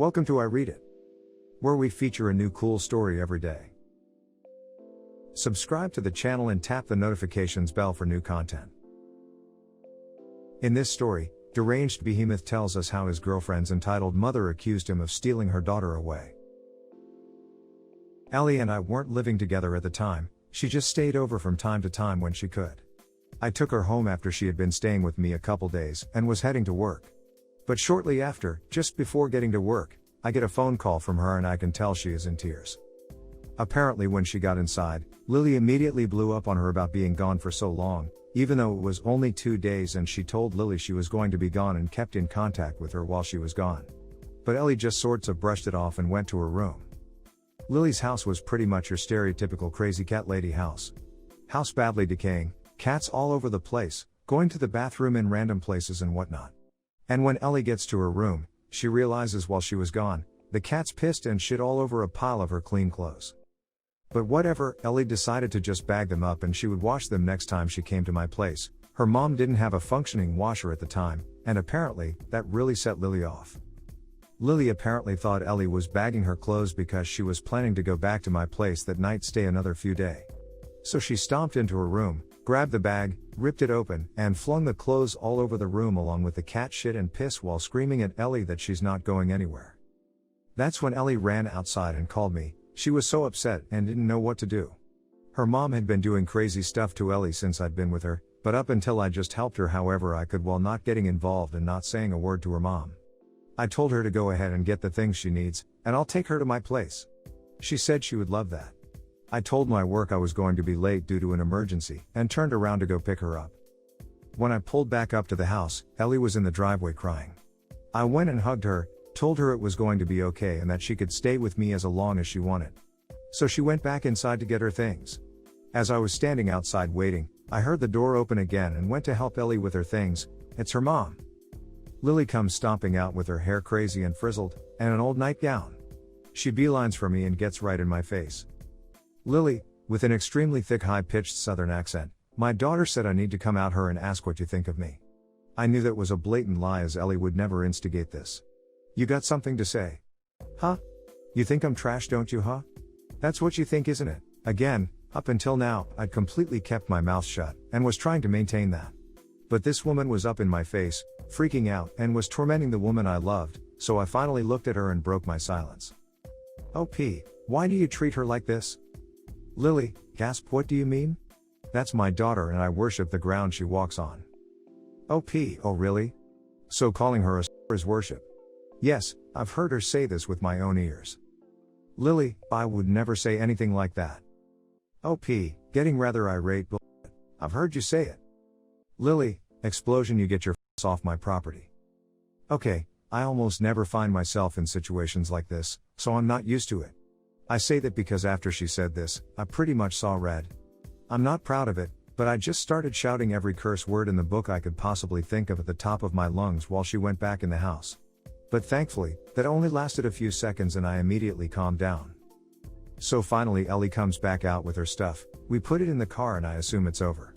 Welcome to I Read It, where we feature a new cool story every day. Subscribe to the channel and tap the notifications bell for new content. In this story, deranged behemoth tells us how his girlfriend's entitled mother accused him of stealing her daughter away. Ellie and I weren't living together at the time, she just stayed over from time to time when she could. I took her home after she had been staying with me a couple days and was heading to work. But shortly after, just before getting to work, I get a phone call from her and I can tell she is in tears. Apparently when she got inside, Lily immediately blew up on her about being gone for so long, even though it was only 2 days, and she told Lily she was going to be gone and kept in contact with her while she was gone. But Ellie just sorts of brushed it off and went to her room. Lily's house was pretty much your stereotypical crazy cat lady house. House badly decaying, cats all over the place, going to the bathroom in random places and whatnot. And when Ellie gets to her room, she realizes while she was gone, the cats pissed and shit all over a pile of her clean clothes. But whatever, Ellie decided to just bag them up and she would wash them next time she came to my place. Her mom didn't have a functioning washer at the time, and apparently, that really set Lily off. Lily apparently thought Ellie was bagging her clothes because she was planning to go back to my place that night, stay another few days. So she stomped into her room, grabbed the bag, ripped it open, and flung the clothes all over the room along with the cat shit and piss while screaming at Ellie that she's not going anywhere. That's when Ellie ran outside and called me. She was so upset and didn't know what to do. Her mom had been doing crazy stuff to Ellie since I'd been with her, but up until I just helped her however I could while not getting involved and not saying a word to her mom. I told her to go ahead and get the things she needs, and I'll take her to my place. She said she would love that. I told my work I was going to be late due to an emergency, and turned around to go pick her up. When I pulled back up to the house, Ellie was in the driveway crying. I went and hugged her, told her it was going to be okay and that she could stay with me as long as she wanted. So she went back inside to get her things. As I was standing outside waiting, I heard the door open again and went to help Ellie with her things. It's her mom. Lily comes stomping out with her hair crazy and frizzled, and an old nightgown. She beelines for me and gets right in my face. Lily, with an extremely thick high-pitched southern accent, my daughter said I need to come out her and ask what you think of me. I knew that was a blatant lie as Ellie would never instigate this. You got something to say? Huh? You think I'm trash, don't you, huh? That's what you think, isn't it? Again, up until now, I'd completely kept my mouth shut, and was trying to maintain that. But this woman was up in my face, freaking out, and was tormenting the woman I loved, so I finally looked at her and broke my silence. OP, why do you treat her like this? Lily, gasp, what do you mean? That's my daughter and I worship the ground she walks on. OP, oh really? So calling her a is worship? Yes, I've heard her say this with my own ears. Lily, I would never say anything like that. OP, getting rather irate, but I've heard you say it. Lily, explosion, you get your f***s off my property. Okay, I almost never find myself in situations like this, so I'm not used to it. I say that because after she said this, I pretty much saw red. I'm not proud of it, but I just started shouting every curse word in the book I could possibly think of at the top of my lungs while she went back in the house. But thankfully, that only lasted a few seconds and I immediately calmed down. So finally Ellie comes back out with her stuff, we put it in the car and I assume it's over.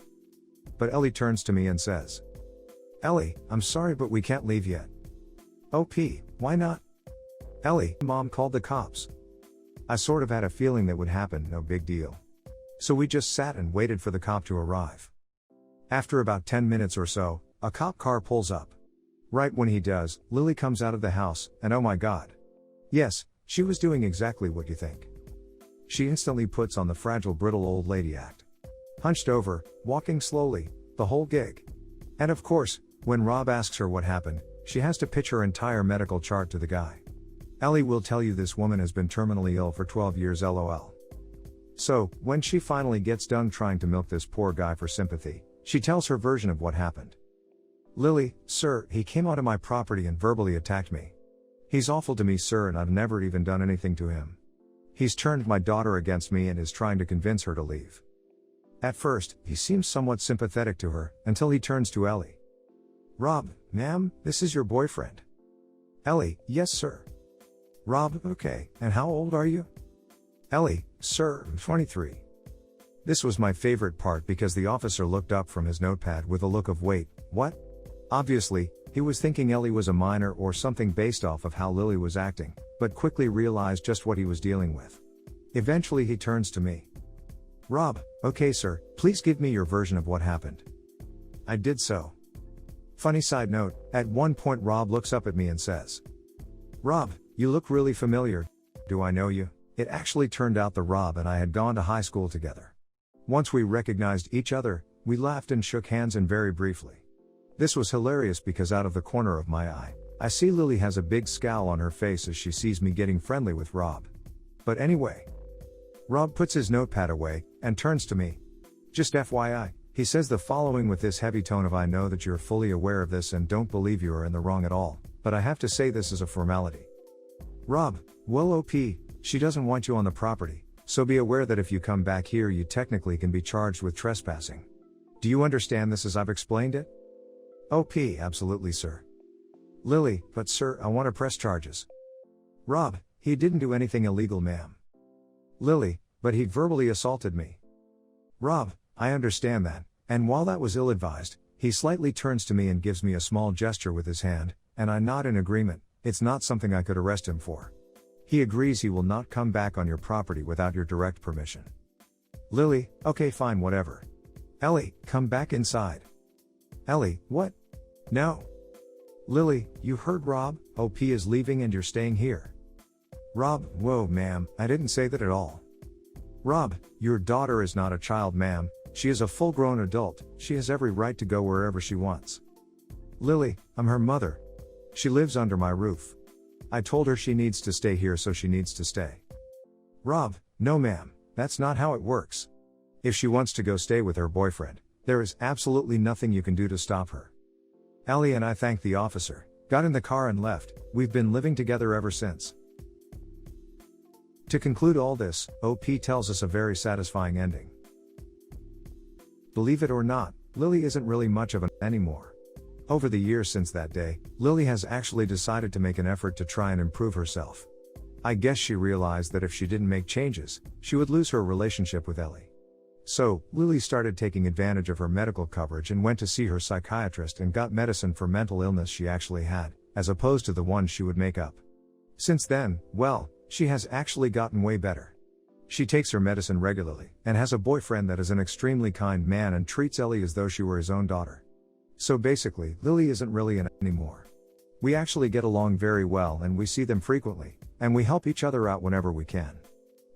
But Ellie turns to me and says, Ellie, I'm sorry but we can't leave yet. OP, why not? Ellie, Mom called the cops. I sort of had a feeling that would happen, no big deal. So we just sat and waited for the cop to arrive. After about 10 minutes or so, a cop car pulls up. Right when he does, Lily comes out of the house, and oh my god. Yes, she was doing exactly what you think. She instantly puts on the fragile brittle old lady act. Hunched over, walking slowly, the whole gig. And of course, when Rob asks her what happened, she has to pitch her entire medical chart to the guy. Ellie will tell you this woman has been terminally ill for 12 years LOL. So, when she finally gets done trying to milk this poor guy for sympathy, she tells her version of what happened. Lily, sir, he came onto my property and verbally attacked me. He's awful to me, sir, and I've never even done anything to him. He's turned my daughter against me and is trying to convince her to leave. At first, he seems somewhat sympathetic to her, until he turns to Ellie. Rob, ma'am, this is your boyfriend. Ellie, yes sir. Rob, okay, and how old are you? Ellie, sir, I'm 23. This was my favorite part because the officer looked up from his notepad with a look of wait, what? Obviously, He was thinking Ellie was a minor or something based off of how Lily was acting, but quickly realized just what he was dealing with. Eventually he turns to me. "Rob, okay sir, please give me your version of what happened." I did so. Funny side note, at one point Rob looks up at me and says, "Rob, you look really familiar. Do I know you?" It actually turned out that Rob and I had gone to high school together. Once we recognized each other, we laughed and shook hands and very briefly. This was hilarious because out of the corner of my eye, I see Lily has a big scowl on her face as she sees me getting friendly with Rob. But anyway. Rob puts his notepad away, and turns to me. "Just FYI, he says the following with this heavy tone of I know that you're fully aware of this and don't believe you are in the wrong at all, but I have to say this as a formality." Rob, well OP, she doesn't want you on the property, so be aware that if you come back here you technically can be charged with trespassing. Do you understand this as I've explained it? OP, absolutely sir. Lily, but sir, I want to press charges. Rob, he didn't do anything illegal ma'am. Lily, but he verbally assaulted me. Rob, I understand that, and while that was ill-advised, he slightly turns to me and gives me a small gesture with his hand, and I nod in agreement. It's not something I could arrest him for. He agrees he will not come back on your property without your direct permission. Lily, okay fine whatever. Ellie, come back inside. Ellie, what? No. Lily, you heard Rob, OP is leaving and you're staying here. Rob, whoa ma'am, I didn't say that at all. Rob, your daughter is not a child ma'am, she is a full-grown adult, she has every right to go wherever she wants. Lily, I'm her mother. She lives under my roof. I told her she needs to stay here so she needs to stay. Rob, no ma'am, that's not how it works. If she wants to go stay with her boyfriend, there is absolutely nothing you can do to stop her. Ellie and I thanked the officer, got in the car and left. We've been living together ever since. To conclude all this, OP tells us a very satisfying ending. Believe it or not, Lily isn't really much of an anymore. Over the years since that day, Lily has actually decided to make an effort to try and improve herself. I guess she realized that if she didn't make changes, she would lose her relationship with Ellie. So, Lily started taking advantage of her medical coverage and went to see her psychiatrist and got medicine for mental illness she actually had, as opposed to the one she would make up. Since then, well, she has actually gotten way better. She takes her medicine regularly, and has a boyfriend that is an extremely kind man and treats Ellie as though she were his own daughter. So basically, Lily isn't really an anymore. We actually get along very well and we see them frequently, and we help each other out whenever we can.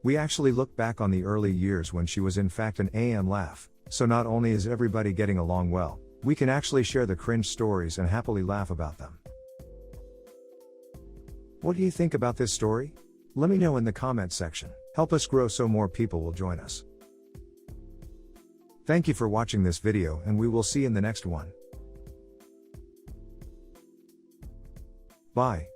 We actually look back on the early years when she was in fact an A and laugh, so not only is everybody getting along well, we can actually share the cringe stories and happily laugh about them. What do you think about this story? Let me know in the comments section. Help us grow so more people will join us. Thank you for watching this video and we will see you in the next one. Bye.